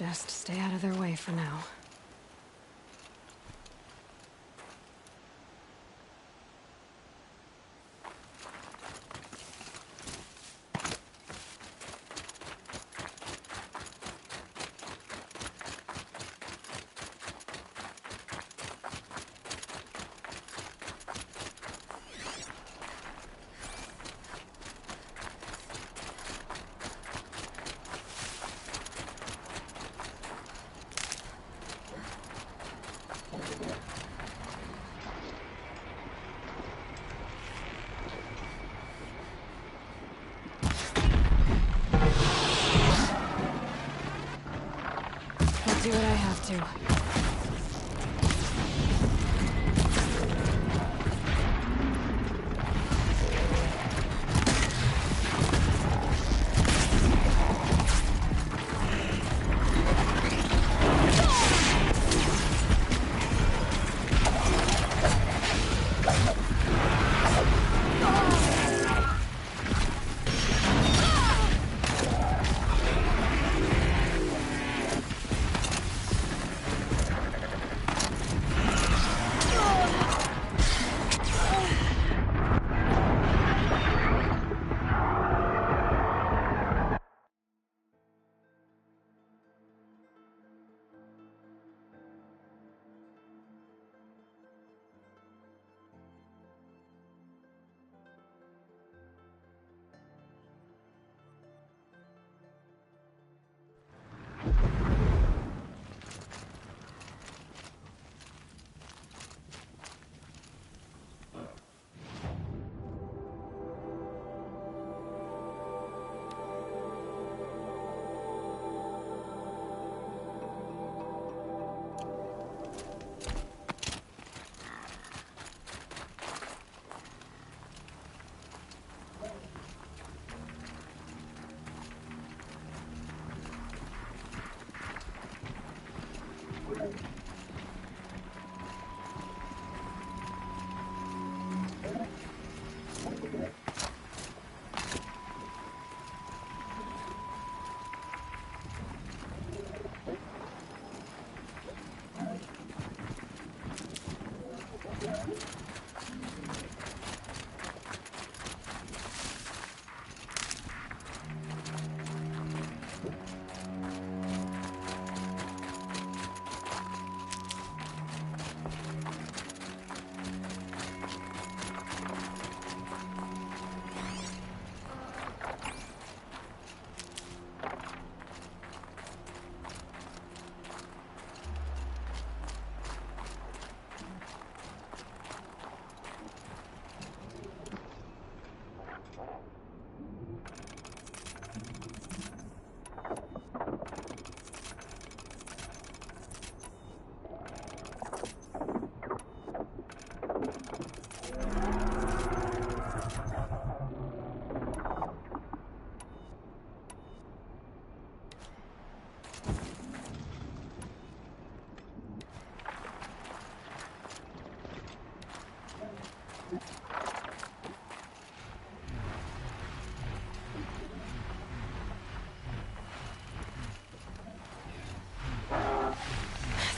Just stay out of their way for now. Do what I have to.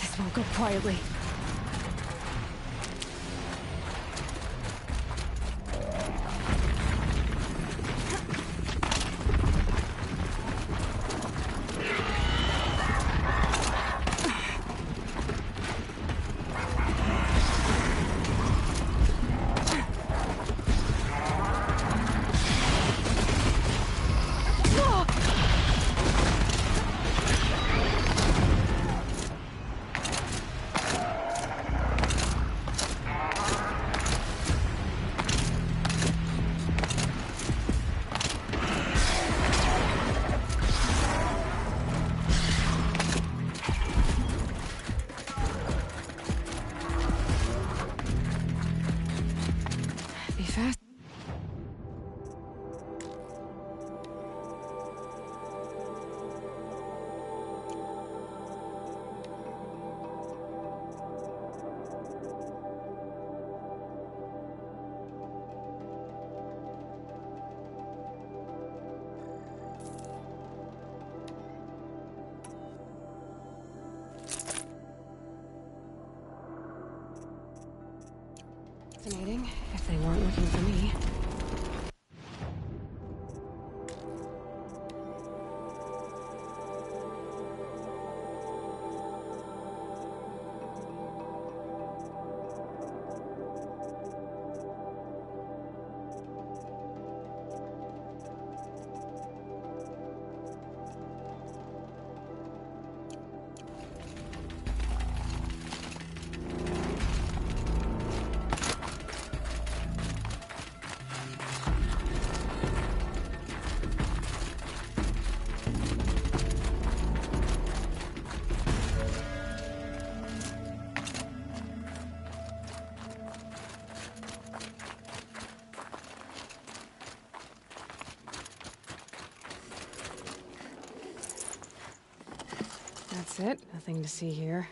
This won't go quietly. Fascinating, if they weren't looking for me. That's it. Nothing to see here.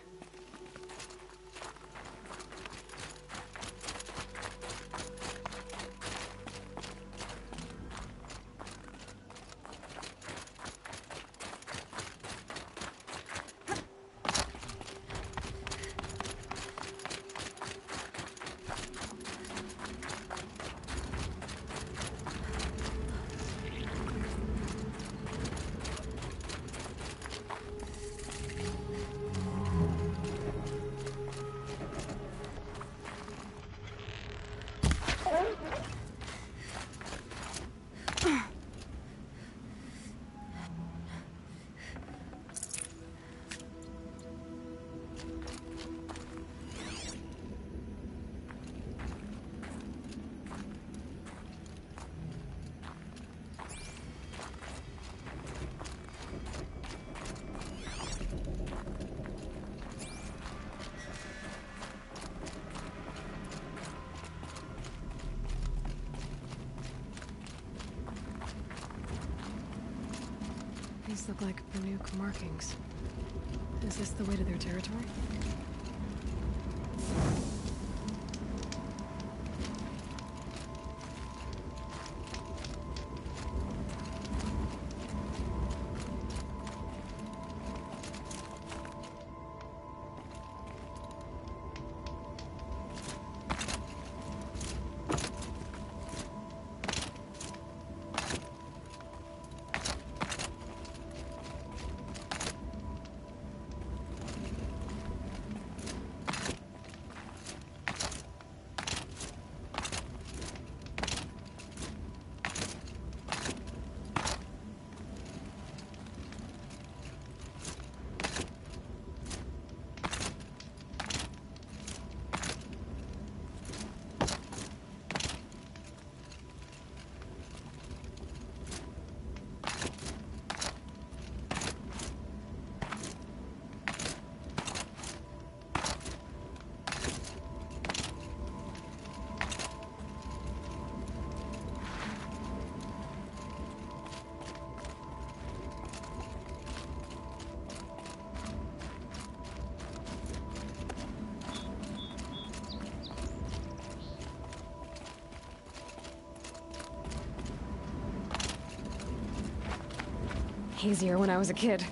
These look like Banuk markings. Is this the way to their territory? Easier when I was a kid.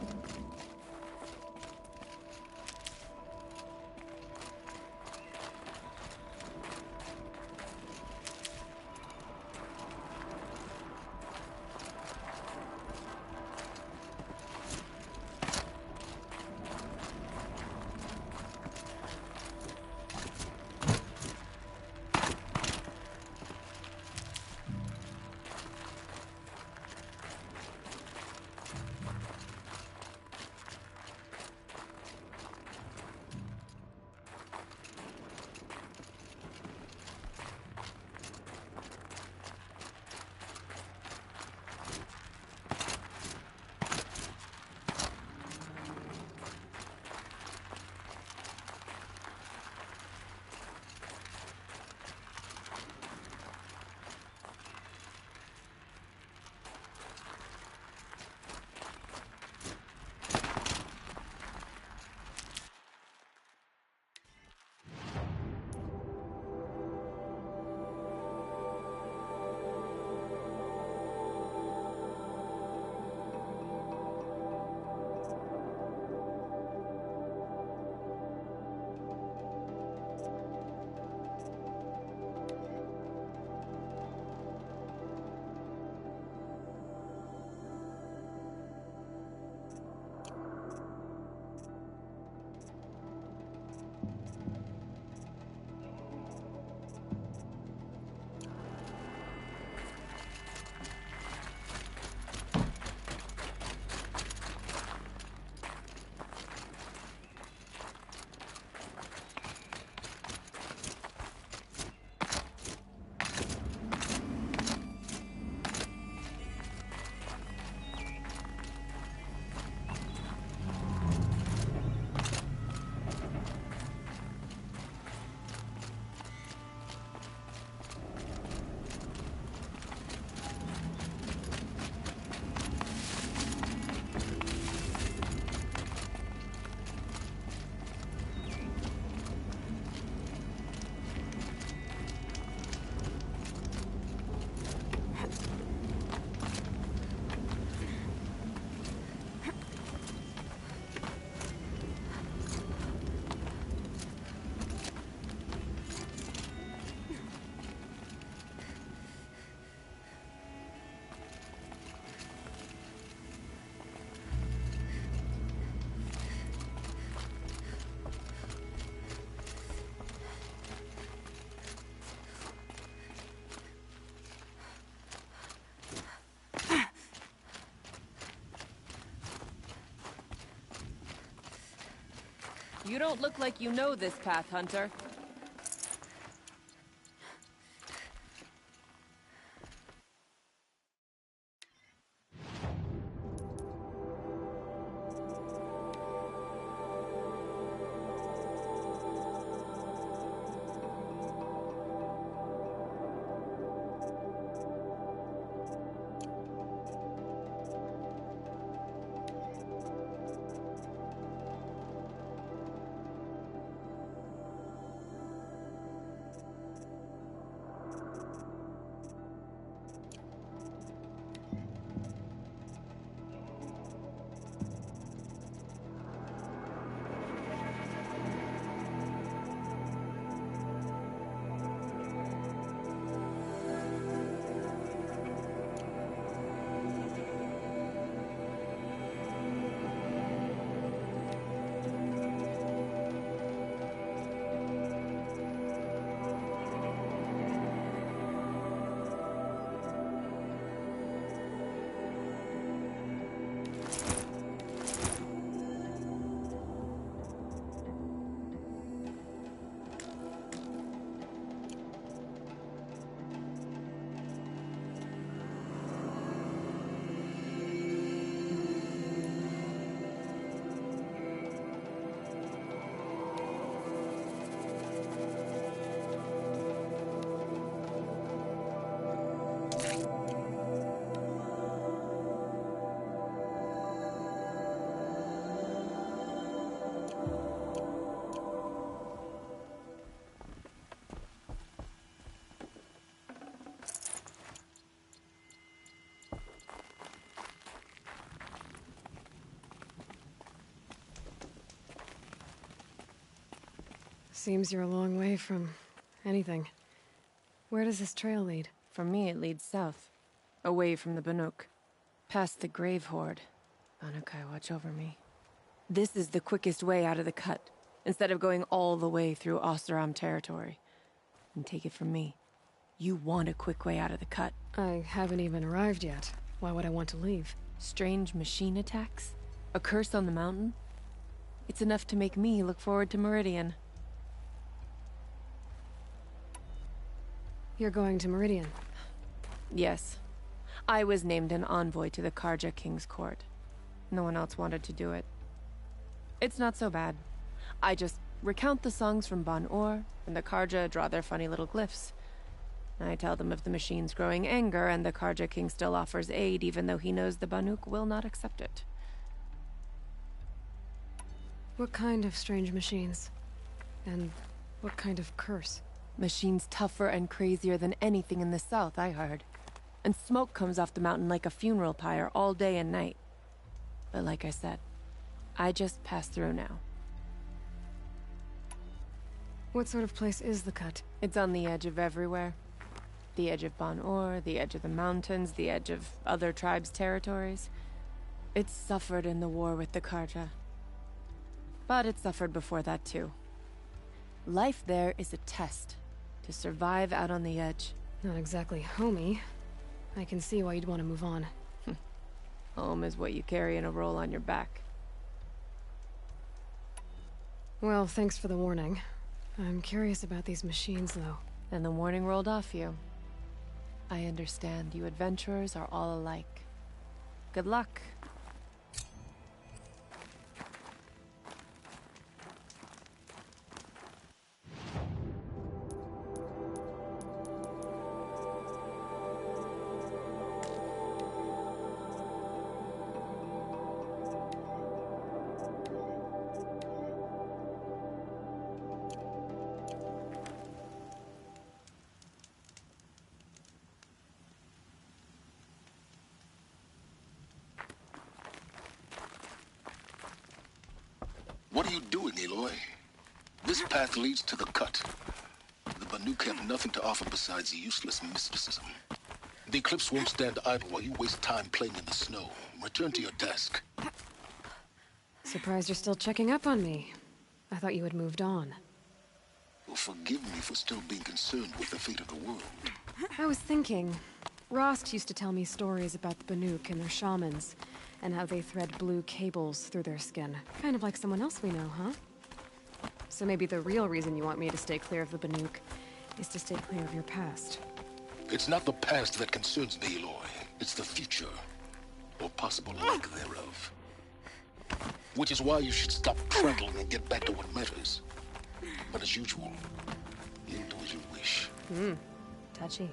You don't look like you know this path, Hunter. Seems you're a long way from anything. Where does this trail lead? For me, it leads south. Away from the Banuk. Past the Grave Horde. Banukai, watch over me. This is the quickest way out of the cut, instead of going all the way through Oseram territory. And take it from me, you want a quick way out of the cut. I haven't even arrived yet. Why would I want to leave? Strange machine attacks? A curse on the mountain? It's enough to make me look forward to Meridian. You're going to Meridian? Yes. I was named an envoy to the Carja King's court. No one else wanted to do it. It's not so bad. I just recount the songs from Ban-Ur, and the Carja draw their funny little glyphs. I tell them of the machine's growing anger, and the Carja King still offers aid even though he knows the Banuk will not accept it. What kind of strange machines? And what kind of curse? Machines tougher and crazier than anything in the south, I heard. And smoke comes off the mountain like a funeral pyre all day and night. But like I said, I just passed through now. What sort of place is the cut? It's on the edge of everywhere. The edge of Ban-Ur, the edge of the mountains, the edge of other tribes' territories. It's suffered in the war with the Carja. But it suffered before that too. Life there is a test. To survive out on the edge. Not exactly homey. I can see why you'd want to move on. Home is what you carry in a roll on your back. Well, thanks for the warning. I'm curious about these machines, though. And the warning rolled off you. I understand you adventurers are all alike. Good luck. What are you doing, Aloy? This path leads to the cut. The Banuk have nothing to offer besides useless mysticism. The Eclipse won't stand idle while you waste time playing in the snow. Return to your desk. Surprised you're still checking up on me. I thought you had moved on. Well, forgive me for still being concerned with the fate of the world. I was thinking... Rost used to tell me stories about the Banuk and their shamans, and how they thread blue cables through their skin. Kind of like someone else we know, huh? So maybe the real reason you want me to stay clear of the Banuk is to stay clear of your past. It's not the past that concerns me, Aloy. It's the future, or possible lack thereof. Which is why you should stop prattling and get back to what matters. But as usual, you do as you wish. Touchy.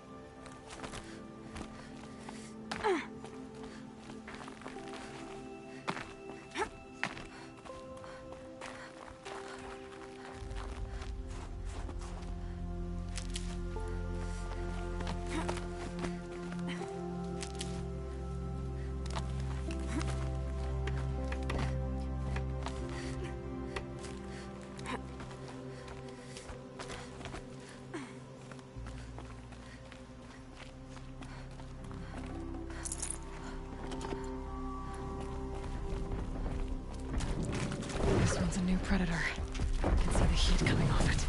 This one's a new predator. I can see the heat coming off it.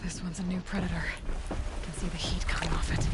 This one's a new predator. I can see the heat coming off it.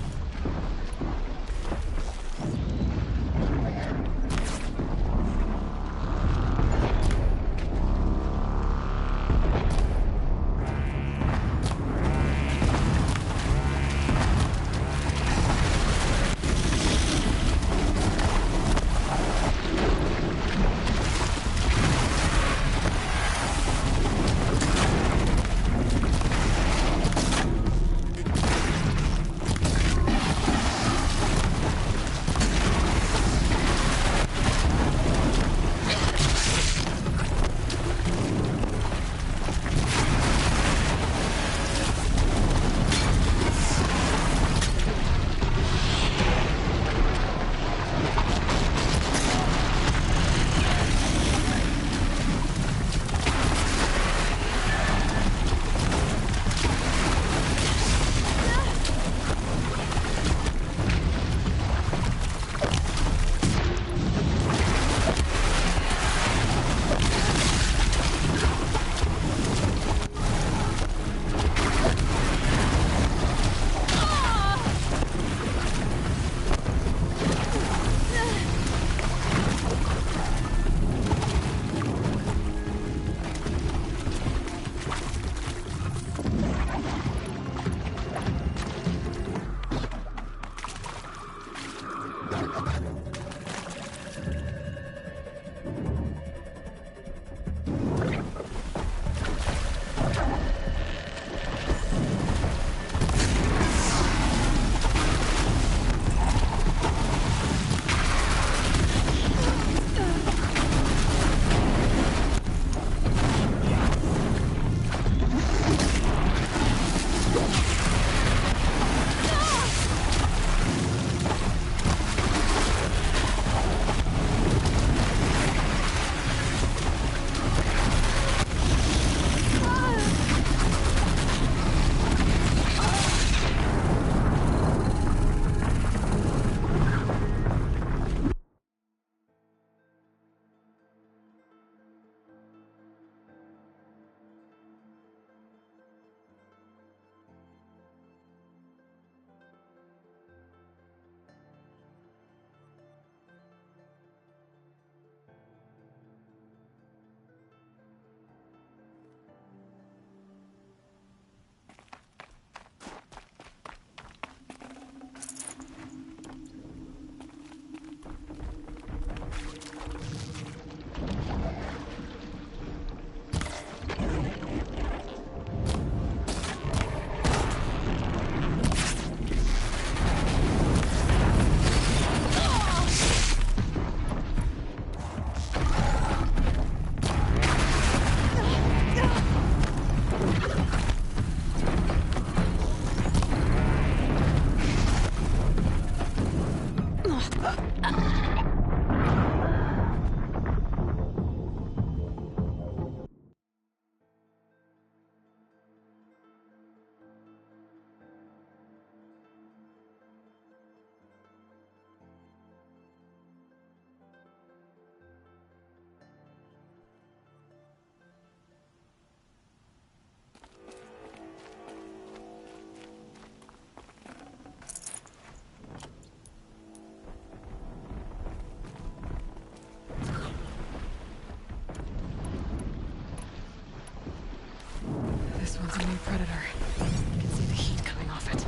Predator. I can see the heat coming off it.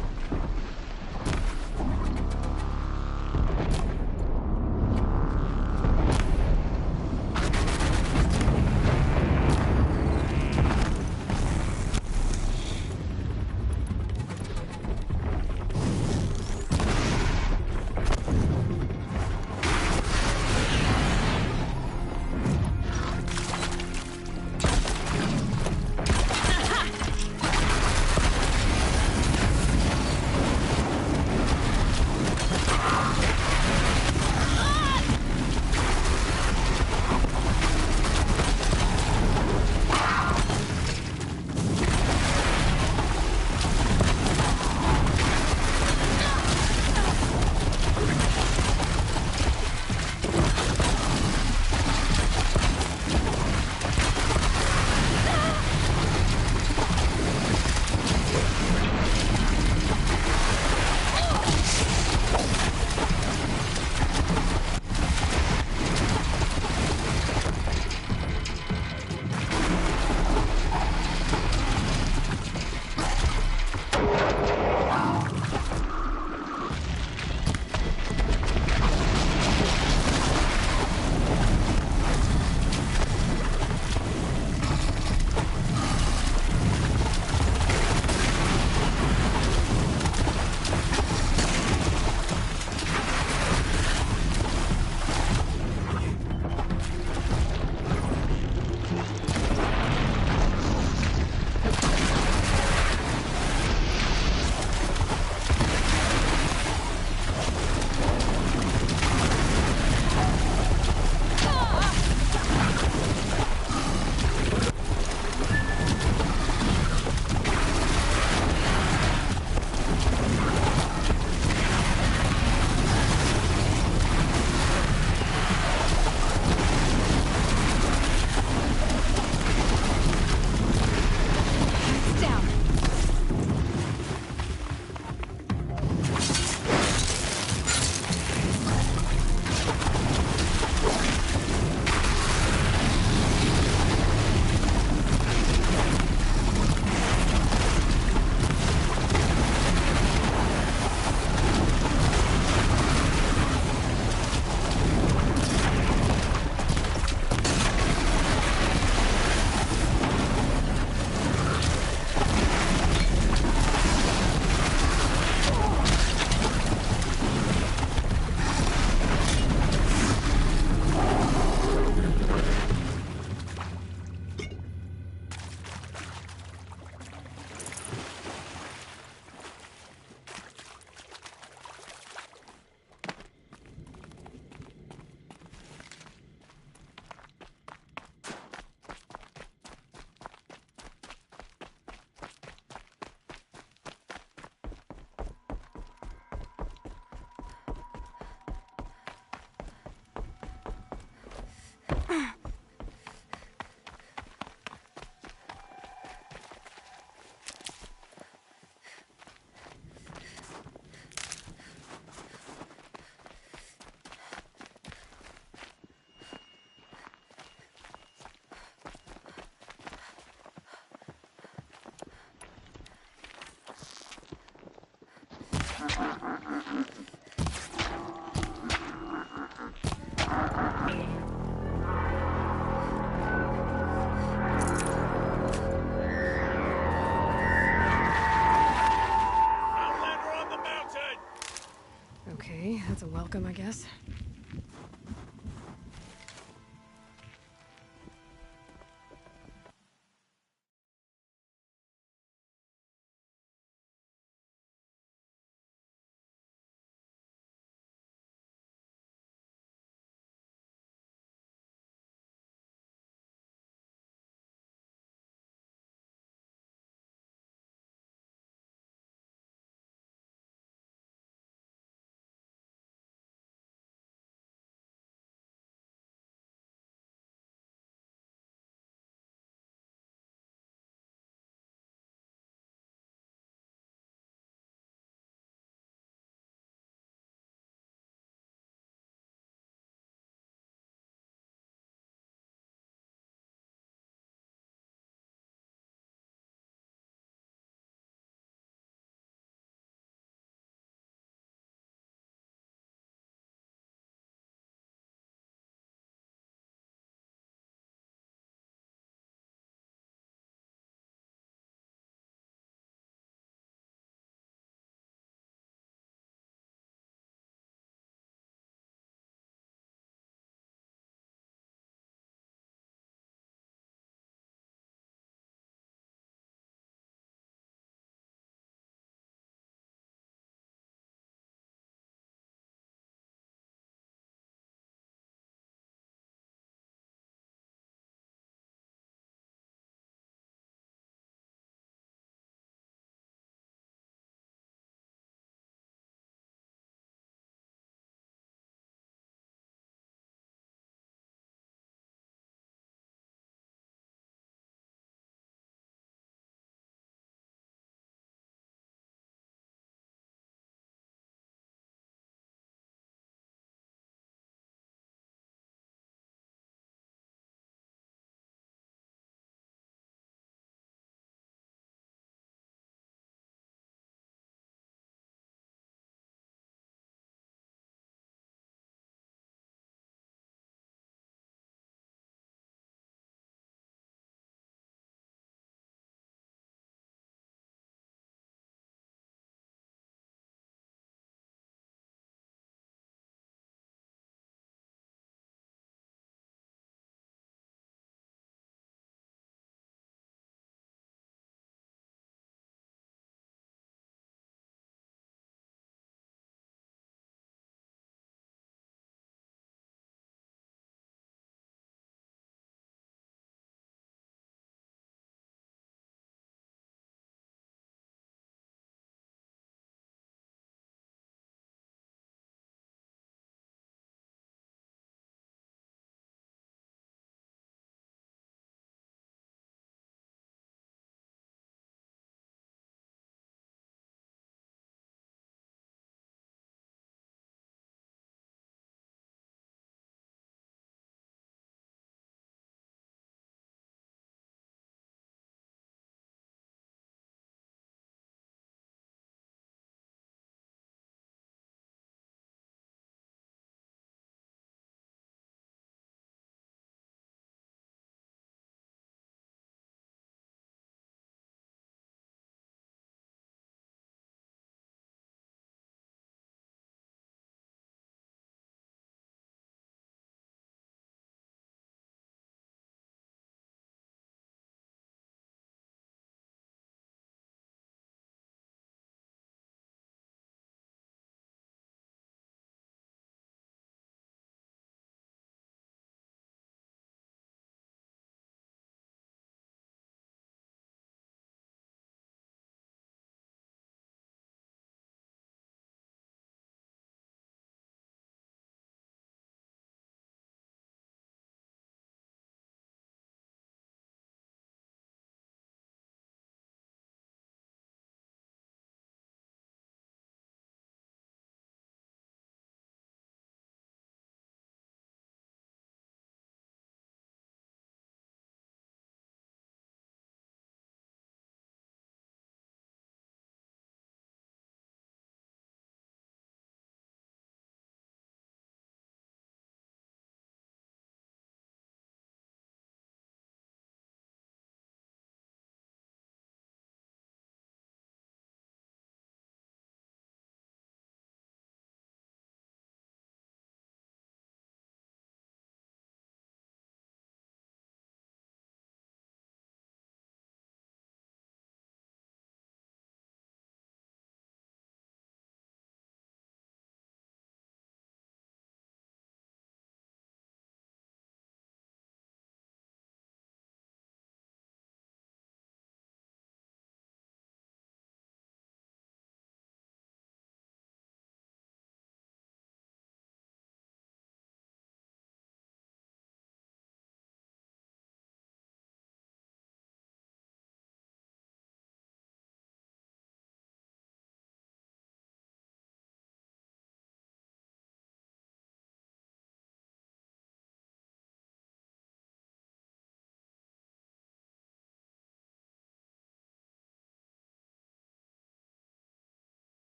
Okay, that's a welcome, I guess.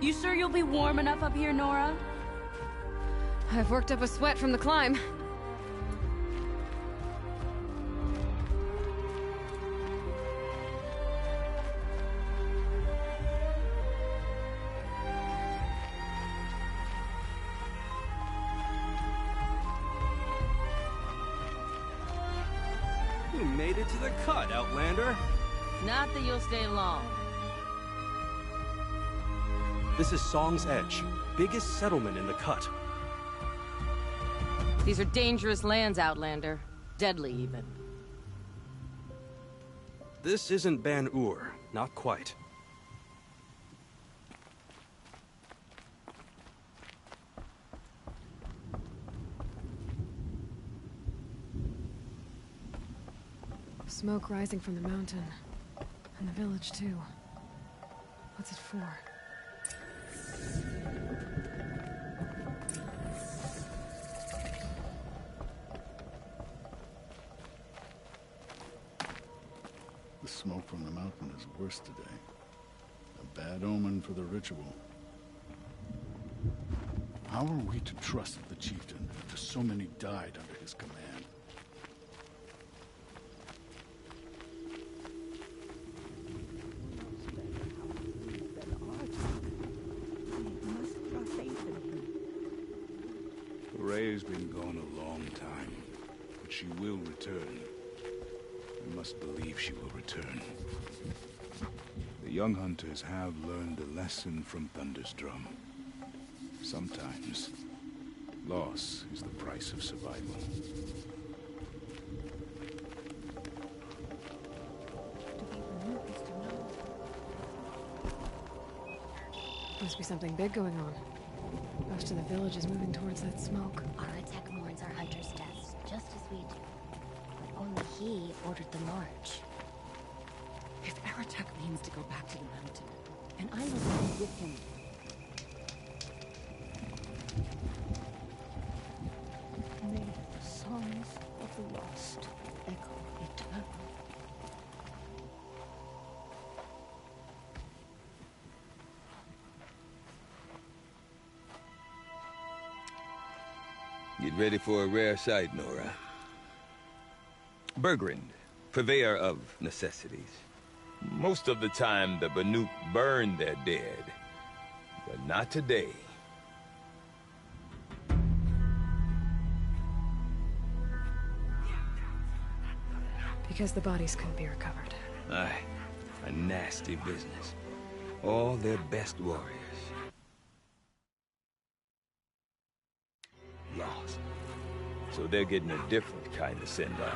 You sure you'll be warm enough up here, Nora? I've worked up a sweat from the climb. You made it to the cut, Outlander. Not that you'll stay long. This is Song's Edge, biggest settlement in the cut. These are dangerous lands, Outlander. Deadly, even. This isn't Ban-Ur, not quite. Smoke rising from the mountain. And the village, too. What's it for? The smoke from the mountain is worse today. A bad omen for the ritual. How are we to trust the chieftain after so many died under his command? Ray's been gone a long time, but she will return. We must believe she will return. The young hunters have learned a lesson from Thunder's drum. Sometimes, loss is the price of survival. Must be something big going on. Most of the village is moving towards that smoke. Aratek mourns our hunter's deaths, just as we do. But only he ordered the march. If Aratek means to go back to the mountain, and I must go with him. May the songs of the lost echo eternal. Get ready for a rare sight, Nora. Bergrand, purveyor of necessities. Most of the time, the Banuk burn their dead. But not today. Because the bodies couldn't be recovered. Aye, a nasty business. All their best warriors. Lost. So they're getting a different kind of send-off.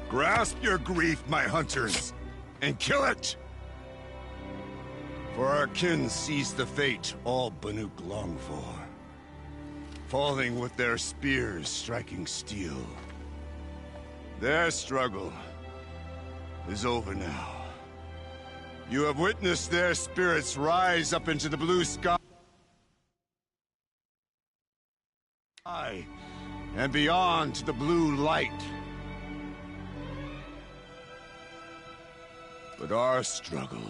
Grasp your grief, my hunters, and kill it! For our kin sees the fate all Banuk long for. Falling with their spears striking steel. Their struggle is over now. You have witnessed their spirits rise up into the blue sky and beyond to the blue light. But our struggle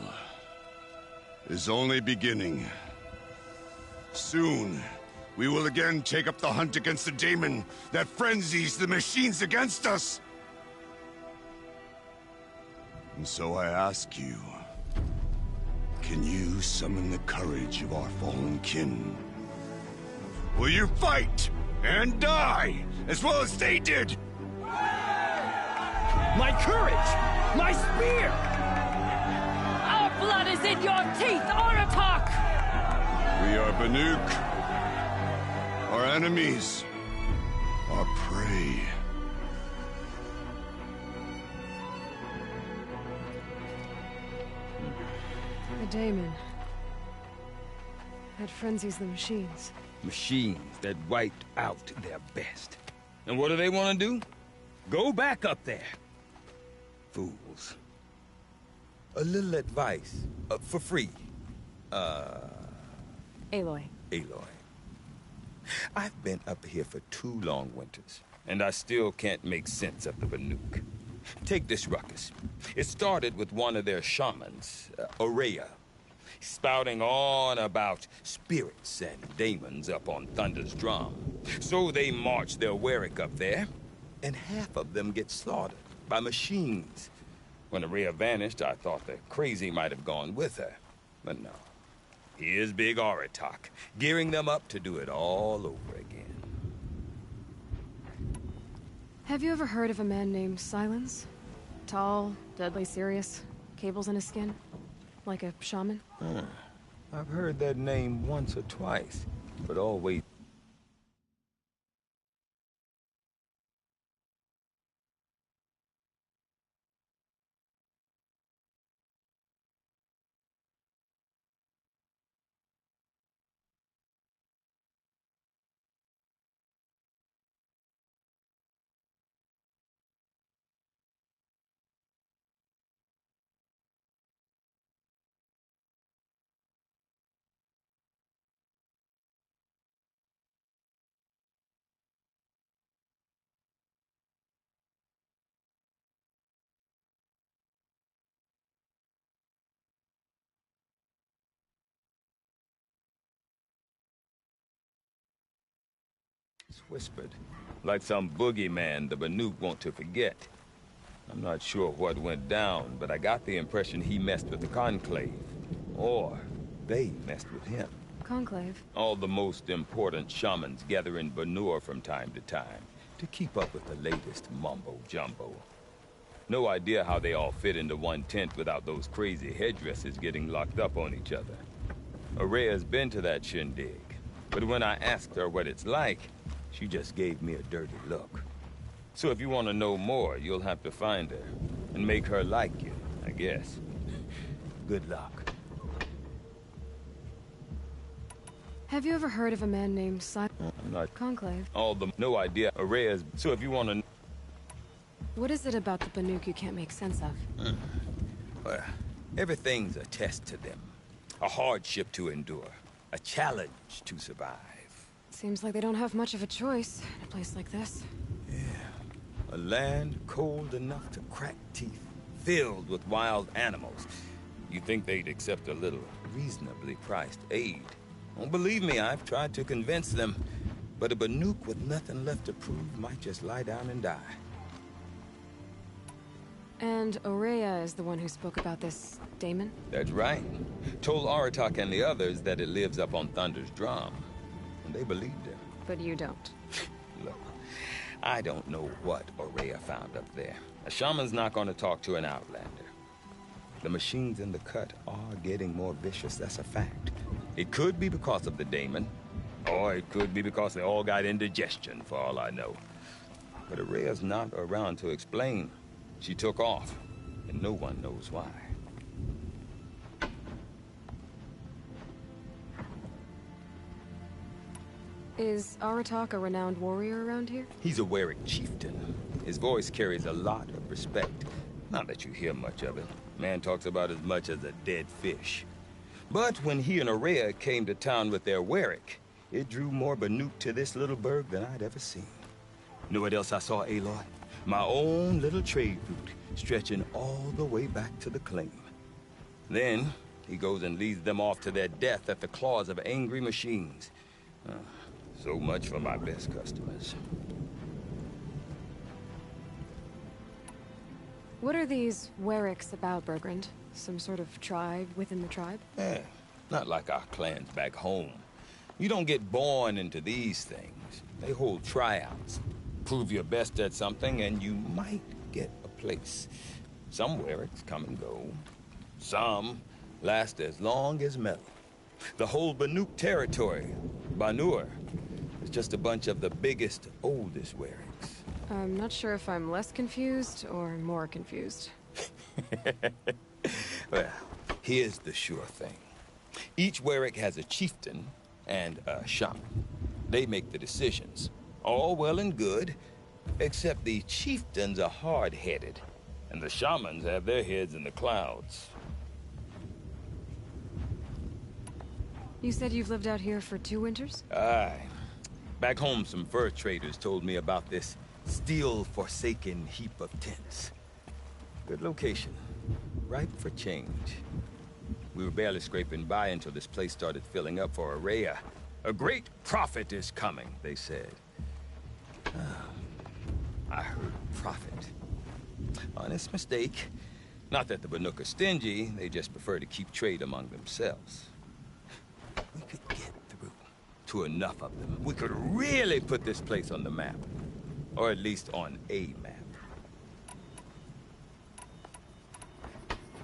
is only beginning. Soon, we will again take up the hunt against the daemon that frenzies the machines against us. And so I ask you, can you summon the courage of our fallen kin? Will you fight and die as well as they did? My courage! My spear! Our blood is in your teeth, Aratak! We are Banuk. Our enemies. Our prey. The daemon. That frenzies the machines. Machines that wiped out their best. And what do they want to do? Go back up there. Fools. A little advice, for free. Aloy. Aloy. I've been up here for 2 long winters, and I still can't make sense of the Banuk. Take this ruckus. It started with one of their shamans, Ourea, spouting on about spirits and daemons up on Thunder's drum. So they march their Warwick up there, and half of them get slaughtered by machines. When Ourea vanished, I thought the crazy might have gone with her. But no. Here's Big Aratak, gearing them up to do it all over again. Have you ever heard of a man named Silence? Tall, deadly serious, cables in his skin? Like a shaman? I've heard that name once or twice, but always... It's whispered, like some boogeyman the Banuk want to forget. I'm not sure what went down, but I got the impression he messed with the Conclave. Or they messed with him. Conclave? All the most important shamans gather in Banur from time to time to keep up with the latest mumbo-jumbo. No idea how they all fit into one tent without those crazy headdresses getting locked up on each other. Ourea's been to that shindig, but when I asked her what it's like, she just gave me a dirty look. So if you want to know more, you'll have to find her and make her like you, I guess. Good luck. Have you ever heard of a man named I'm not Conclave? no idea. Arrea's. So if you want to... What is it about the Banuk you can't make sense of? Well, everything's a test to them. A hardship to endure. A challenge to survive. Seems like they don't have much of a choice in a place like this. Yeah. A land cold enough to crack teeth, filled with wild animals. You'd think they'd accept a little reasonably priced aid. Don't believe me, I've tried to convince them. But a Banuk with nothing left to prove might just lie down and die. And Ourea is the one who spoke about this daemon? That's right. Told Aratak and the others that it lives up on Thunder's drum. And they believed him. But you don't. Look, I don't know what Ourea found up there. A shaman's not going to talk to an outlander. The machines in the cut are getting more vicious, that's a fact. It could be because of the daemon, or it could be because they all got indigestion, for all I know. But Ourea's not around to explain. She took off, and no one knows why. Is Aratak a renowned warrior around here? He's a Werik chieftain. His voice carries a lot of respect. Not that you hear much of it. Man talks about as much as a dead fish. But when he and Ourea came to town with their Werik, it drew more Banuk to this little burg than I'd ever seen. You know what else I saw, Aloy? My own little trade route, stretching all the way back to the claim. Then, he goes and leads them off to their death at the claws of angry machines. So much for my best customers. What are these Weriks about, Bergrand? Some sort of tribe within the tribe? Yeah, not like our clans back home. You don't get born into these things. They hold tryouts. Prove your best at something and you might get a place. Some Weriks come and go. Some last as long as metal. The whole Banuk territory, Banur, is just a bunch of the biggest, oldest Weriks. I'm not sure if I'm less confused or more confused. Well, here's the sure thing. Each Werik has a chieftain and a shaman. They make the decisions. All well and good, except the chieftains are hard-headed, and the shamans have their heads in the clouds. You said you've lived out here for 2 winters? Aye. Back home, some fur traders told me about this steel-forsaken heap of tents. Good location. Ripe for change. We were barely scraping by until this place started filling up for Ourea. A great prophet is coming, they said. I heard prophet. Honest mistake. Not that the Banuk are stingy, they just prefer to keep trade among themselves. We could get through to enough of them. We could really put this place on the map. Or at least on a map.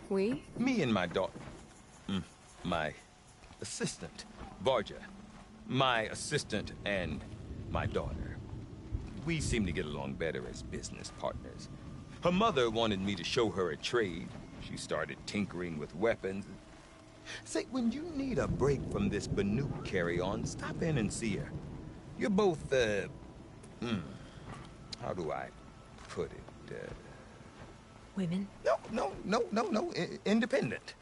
We? Me and my daughter. My assistant, Varja. My assistant and my daughter. We seem to get along better as business partners. Her mother wanted me to show her a trade. She started tinkering with weapons. Say, when you need a break from this Banuk carry-on, stop in and see her. You're both, how do I put it? Women? No. Independent.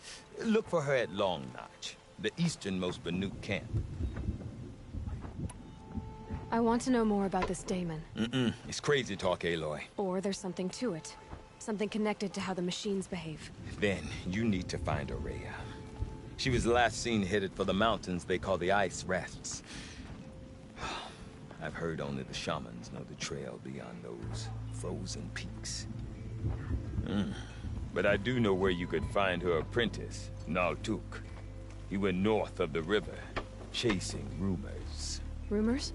Look for her at Long Notch, the easternmost Banuk camp. I want to know more about this daemon. It's crazy talk, Aloy. Or there's something to it. Something connected to how the machines behave. Then you need to find Ourea. She was last seen headed for the mountains they call the Ice Rafts. I've heard only the shamans know the trail beyond those frozen peaks. But I do know where you could find her apprentice, Naltuk. He went north of the river, chasing rumors. Rumors?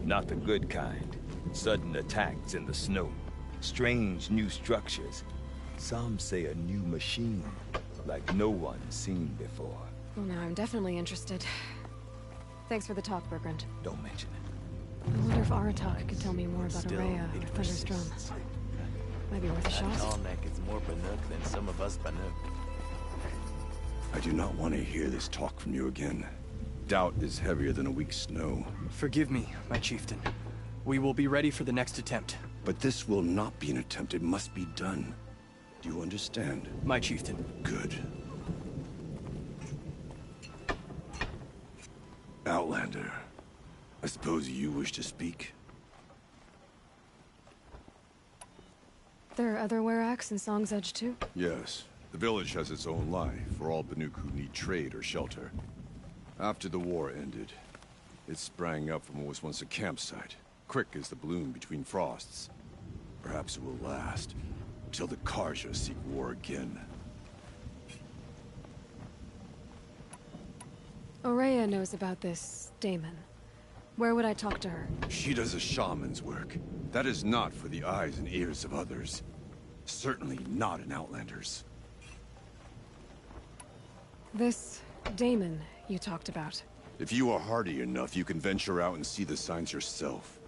Not the good kind. Sudden attacks in the snow. Strange new structures. Some say a new machine, like no one's seen before. Well, now I'm definitely interested. Thanks for the talk, Bergrand. Don't mention it. I wonder if Aratak could tell me more about Ourea or Thunder's Drum. Might be worth a shot. Tallneck is more Banuk than some of us Banuk. I do not want to hear this talk from you again. Doubt is heavier than a week's snow. Forgive me, my chieftain. We will be ready for the next attempt. But this will not be an attempt. It must be done. Do you understand? My chieftain. Good. Outlander, I suppose you wish to speak? There are other Weraks in Song's Edge too? Yes. The village has its own life for all Banuk who need trade or shelter. After the war ended, it sprang up from what was once a campsite, quick as the bloom between frosts. Perhaps it will last, until the Carja seek war again. Ourea knows about this Damon. Where would I talk to her? She does a shaman's work. That is not for the eyes and ears of others. Certainly not an Outlander's. This Damon you talked about. If you are hardy enough, you can venture out and see the signs yourself.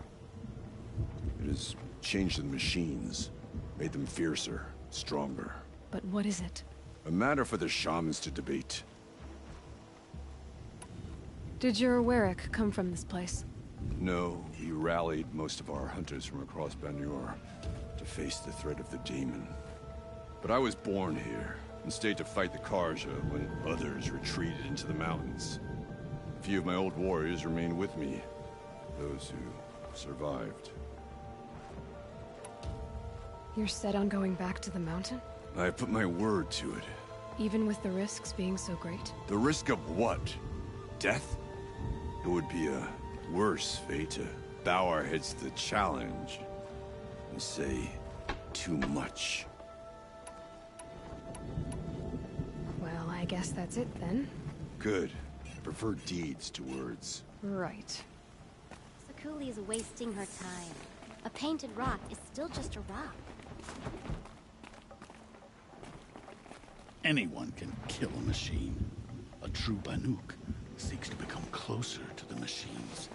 It has changed the machines, made them fiercer, stronger. But what is it? A matter for the shamans to debate. Did your Werak come from this place? No, we rallied most of our hunters from across Banur to face the threat of the demon. But I was born here, and stayed to fight the Carja when others retreated into the mountains. A few of my old warriors remained with me, those who survived. You're set on going back to the mountain? I put my word to it. Even with the risks being so great? The risk of what? Death? It would be a worse fate to bow our heads to the challenge and say too much. Well, I guess that's it then. Good. I prefer deeds to words. Right. Sakuli is wasting her time. A painted rock is still just a rock. Anyone can kill a machine. A true Banuk seeks to become closer to the machines.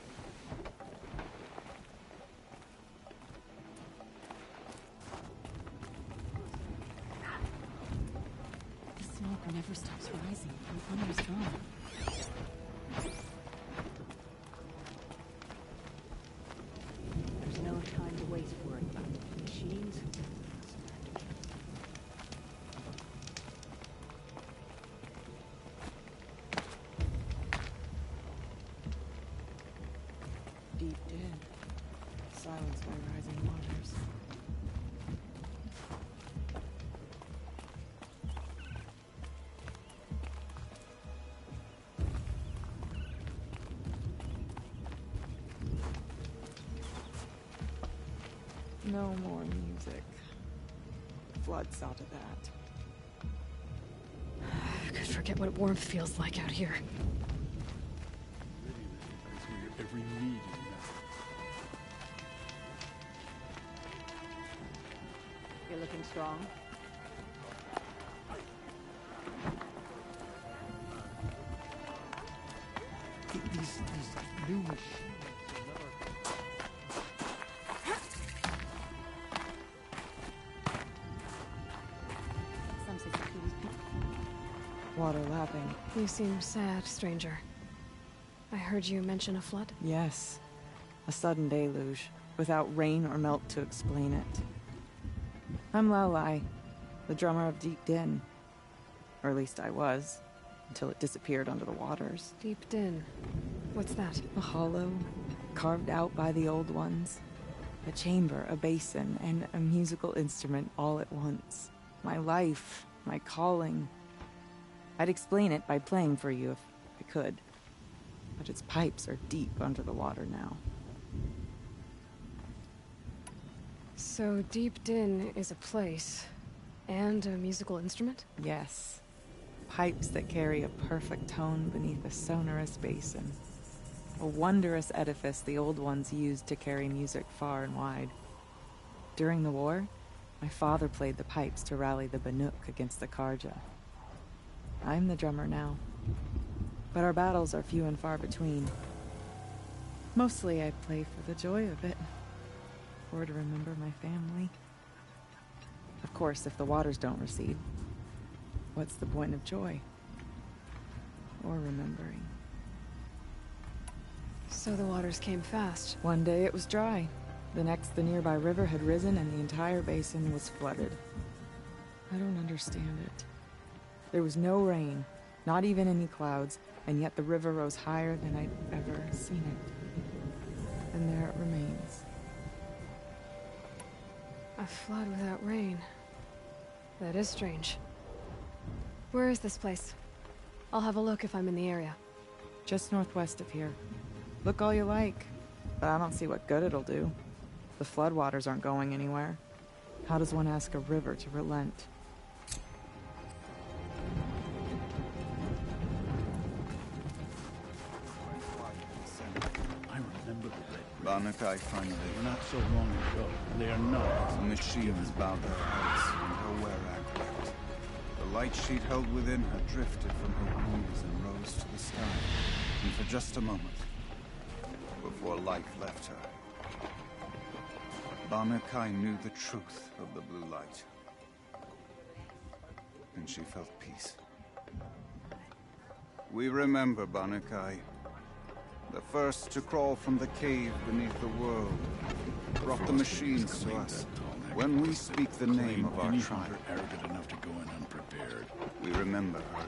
The smoke never stops rising. I'm unrestrained. There's no time to waste worrying about the machines. Deep dead. Silenced by rising waters. No more music. Flood saw to that. I could forget what warmth feels like out here. Every need You're looking strong. These new machines. Some say Sakuli's people. Water lapping. You seem sad, stranger. I heard you mention a flood? Yes. A sudden deluge, without rain or melt to explain it. I'm Laolai, the drummer of Deep Din. Or at least I was, until it disappeared under the waters. Deep Din. What's that? A hollow, carved out by the Old Ones. A chamber, a basin, and a musical instrument all at once. My life, my calling. I'd explain it by playing for you if I could. But its pipes are deep under the water now. So Deep Din is a place, and a musical instrument? Yes. Pipes that carry a perfect tone beneath a sonorous basin. A wondrous edifice the Old Ones used to carry music far and wide. During the war, my father played the pipes to rally the Banuk against the Carja. I'm the drummer now. But our battles are few and far between. Mostly I play for the joy of it. Or to remember my family. Of course, if the waters don't recede, what's the point of joy? Or remembering? So the waters came fast. One day it was dry. The next, the nearby river had risen and the entire basin was flooded. I don't understand it. There was no rain, not even any clouds, and yet the river rose higher than I'd ever seen it. And there it remains. A flood without rain. That is strange. Where is this place? I'll have a look if I'm in the area. Just northwest of here. Look all you like, but I don't see what good it'll do. The floodwaters aren't going anywhere. How does one ask a river to relent? I remember the Red Banakai finally. Not so long ago. They are not. The machines bowed their heads, and her wereag wept. The light she'd held within her drifted from her wounds and rose to the sky. And for just a moment, before life left her, Banakai knew the truth of the blue light. And she felt peace. We remember Banakai, the first to crawl from the cave beneath the world, brought the machines to us. When we speak the name of our tribe, arrogant enough to go in unprepared. We remember her.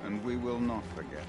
And we will not forget.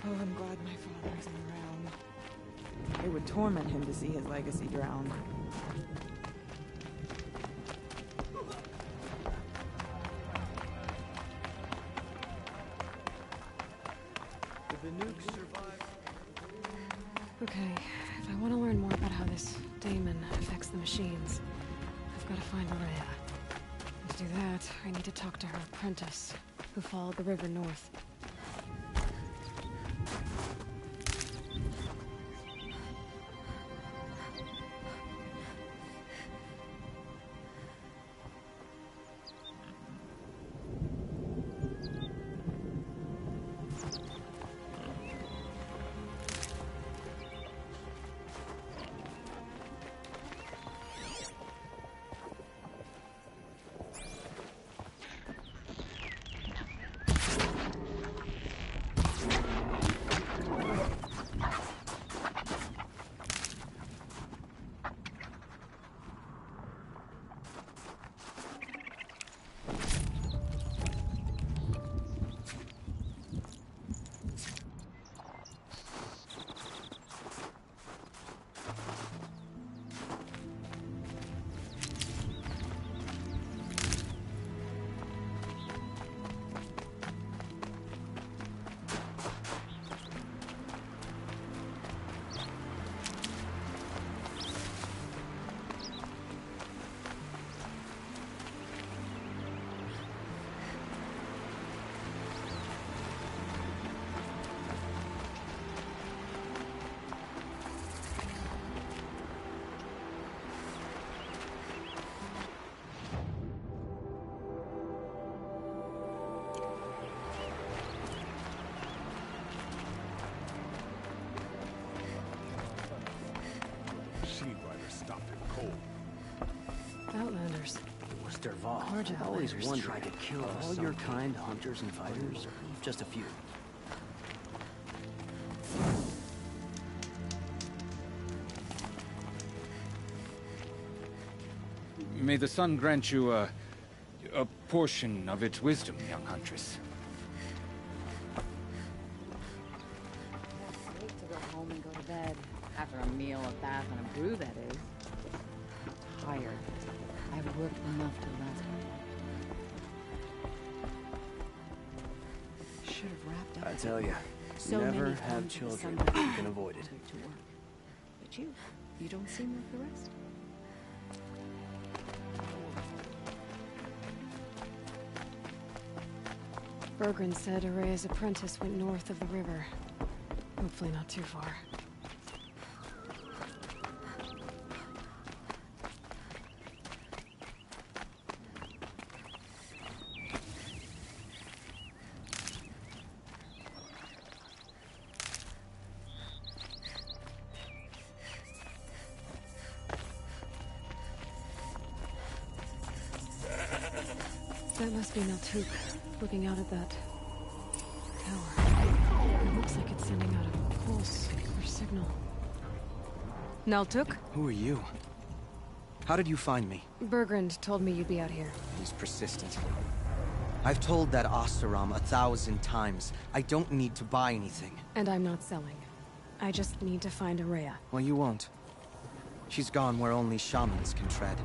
Oh, I'm glad my father isn't around. It would torment him to see his legacy drown. Okay, if I want to learn more about how this daemon affects the machines, I've got to find Rhea. To do that, I need to talk to her apprentice, who followed the river north. hunters. It was Dervahl. Carja I always outlanders wondered, tried to kill are us all your someday. kind hunters and fighters, or just a few? May the sun grant you a portion of its wisdom, young huntress. Wait to go home and go to bed. After a meal, a bath, and a brew, that is. I'm tired. I've worked enough to last me. Should have wrapped up. I tell you, So never many have homes in the children summer. if you can avoid it. To work. But you don't seem like the rest. Bergren said Araya's apprentice went north of the river. Hopefully not too far. That must be Naltuk, looking out at that tower. It looks like it's sending out a pulse or signal. Naltuk? Who are you? How did you find me? Bergrand told me you'd be out here. He's persistent. I've told that Oseram 1,000 times. I don't need to buy anything. And I'm not selling. I just need to find Araya. Well, you won't. She's gone where only shamans can tread.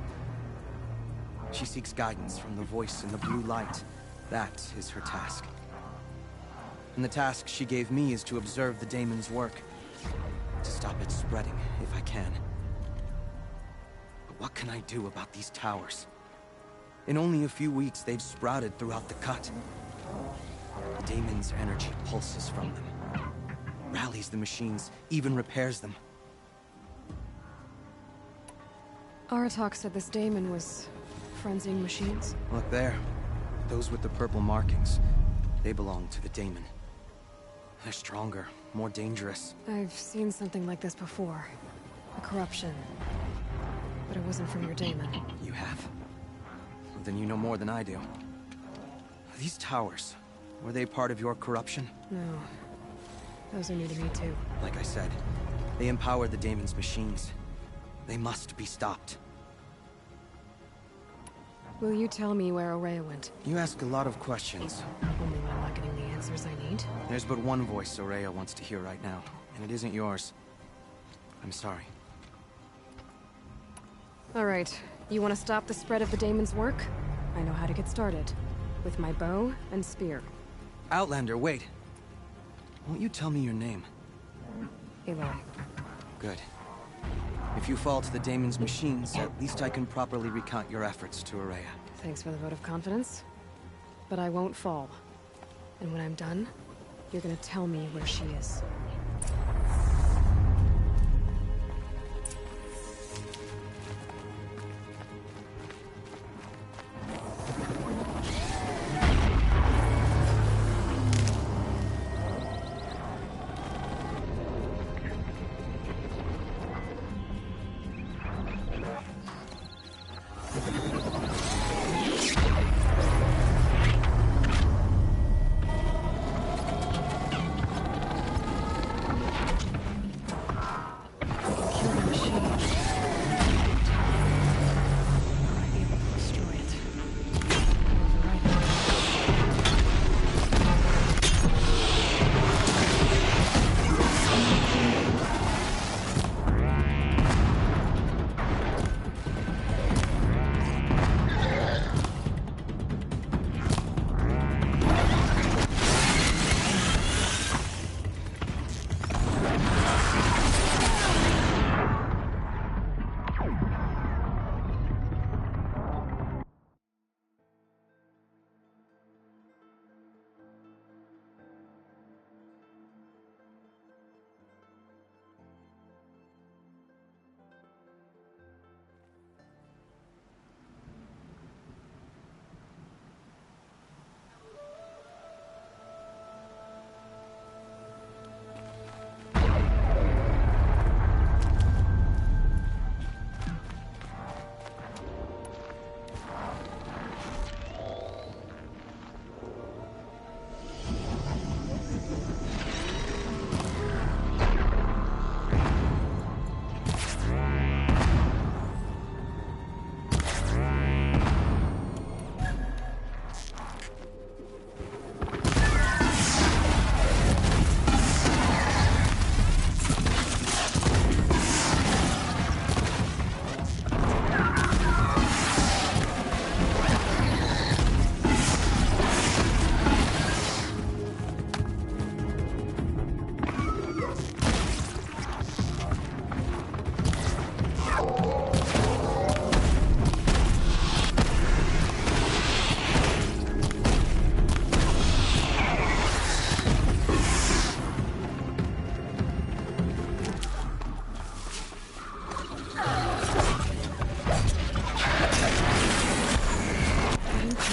She seeks guidance from the voice in the blue light. That is her task. And the task she gave me is to observe the daemon's work. To stop it spreading, if I can. But what can I do about these towers? In only a few weeks, they've sprouted throughout the cut. The daemon's energy pulses from them. Rallies the machines, even repairs them. Aratak said this daemon was frenzying machines. Look there. Those with the purple markings. They belong to the daemon. They're stronger, more dangerous. I've seen something like this before. A corruption. But it wasn't from your daemon. You have? Well, then you know more than I do. These towers, were they part of your corruption? No. Those are new to me too. Like I said, they empower the daemon's machines. They must be stopped. Will you tell me where Araya went? You ask a lot of questions. Only when I'm not getting the answers I need. There's but one voice Araya wants to hear right now, and it isn't yours. I'm sorry. Alright, you want to stop the spread of the daemon's work? I know how to get started. With my bow and spear. Outlander, wait. Won't you tell me your name? Aloy. Good. If you fall to the daemon's machines, at least I can properly recount your efforts to Araya. Thanks for the vote of confidence. But I won't fall. And when I'm done, you're gonna tell me where she is.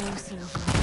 No silver.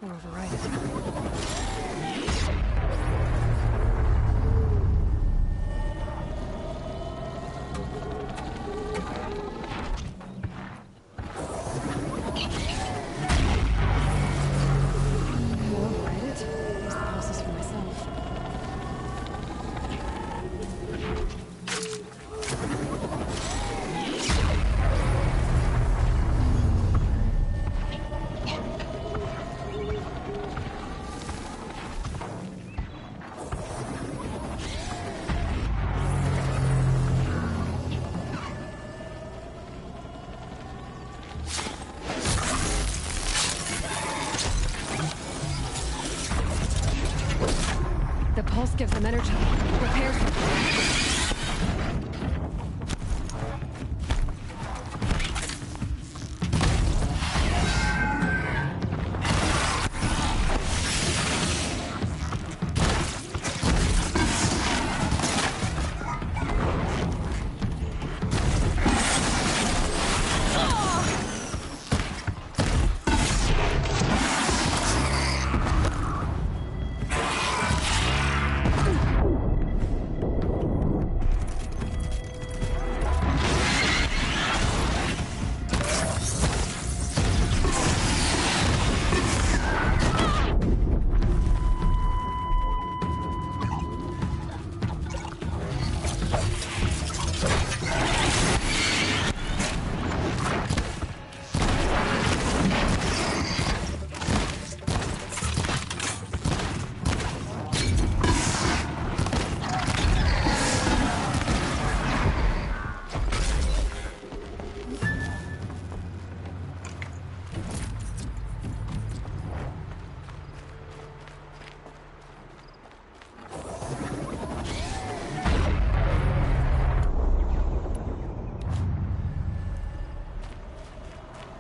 Or override it. The pulse gives them energy. Repair something.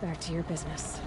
Back to your business.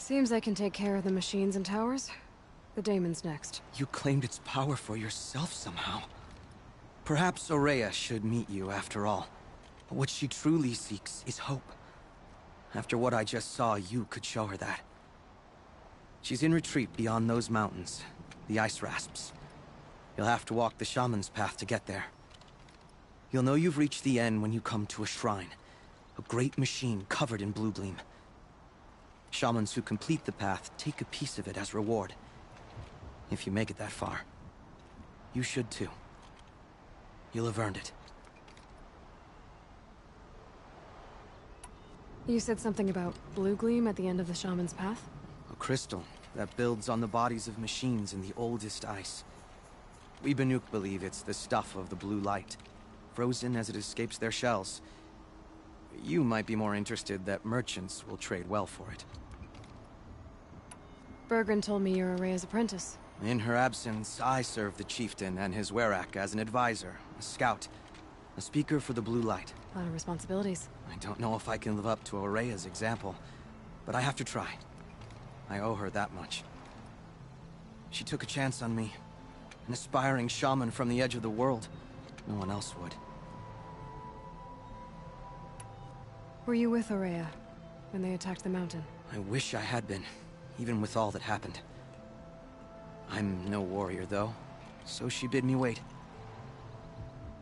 Seems I can take care of the machines and towers. The daemon's next. You claimed its power for yourself somehow. Perhaps Ourea should meet you after all. But what she truly seeks is hope. After what I just saw, you could show her that. She's in retreat beyond those mountains, the ice rasps. You'll have to walk the shaman's path to get there. You'll know you've reached the end when you come to a shrine. A great machine covered in blue gleam. Shamans who complete the path take a piece of it as reward. If you make it that far, you should too. You'll have earned it. You said something about blue gleam at the end of the shaman's path? A crystal that builds on the bodies of machines in the oldest ice. We Banuk believe it's the stuff of the blue light, frozen as it escapes their shells. You might be more interested that merchants will trade well for it. Bergren told me you're Ourea's apprentice. In her absence, I serve the chieftain and his werak as an advisor, a scout, a speaker for the blue light. A lot of responsibilities. I don't know if I can live up to Ourea's example, but I have to try. I owe her that much. She took a chance on me. An aspiring shaman from the edge of the world. No one else would. Were you with Ourea when they attacked the mountain? I wish I had been, even with all that happened. I'm no warrior, though, so she bid me wait.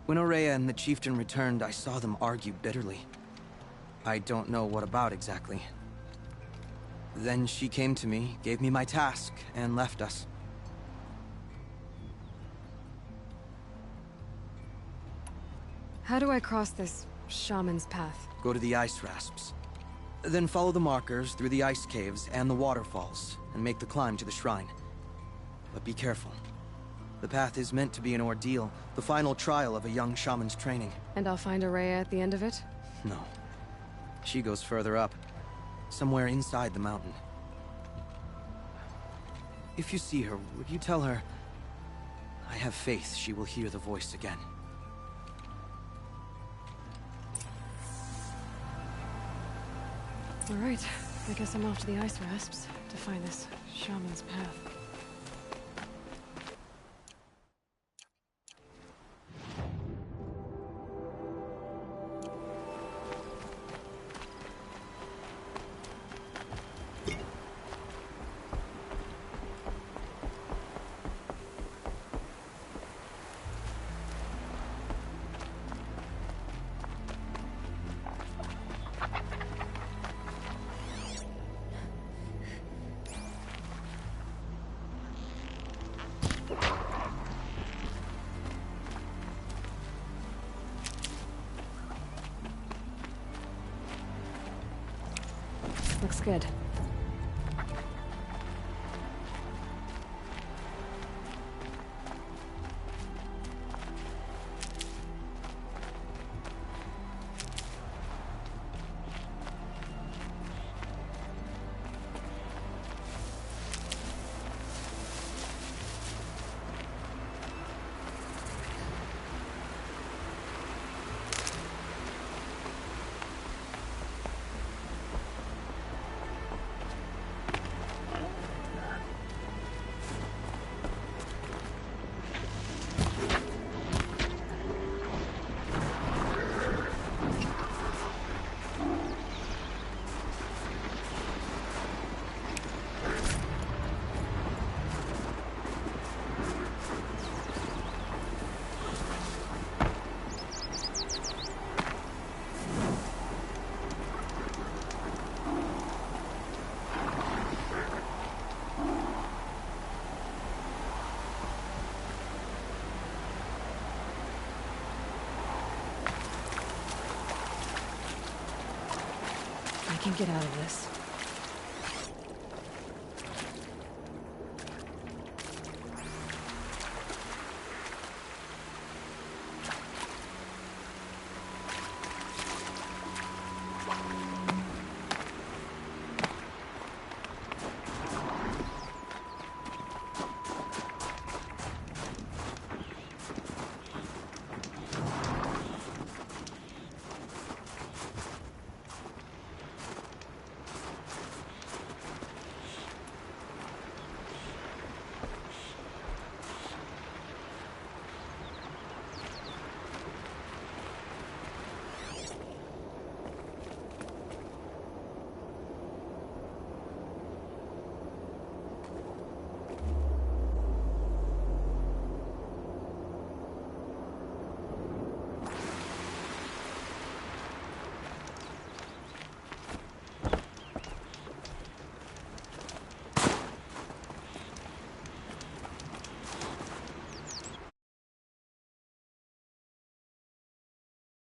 When Ourea and the chieftain returned, I saw them argue bitterly. I don't know what about exactly. Then she came to me, gave me my task, and left us. How do I cross this shaman's path? Go to the ice rasps. Then follow the markers through the ice caves and the waterfalls, and make the climb to the shrine. But be careful. The path is meant to be an ordeal, the final trial of a young shaman's training. And I'll find Ourea at the end of it? No. She goes further up, somewhere inside the mountain. If you see her, would you tell her... I have faith she will hear the voice again. All right, I guess I'm off to the ice rasps to find this shaman's path. Looks good. I can get out of this.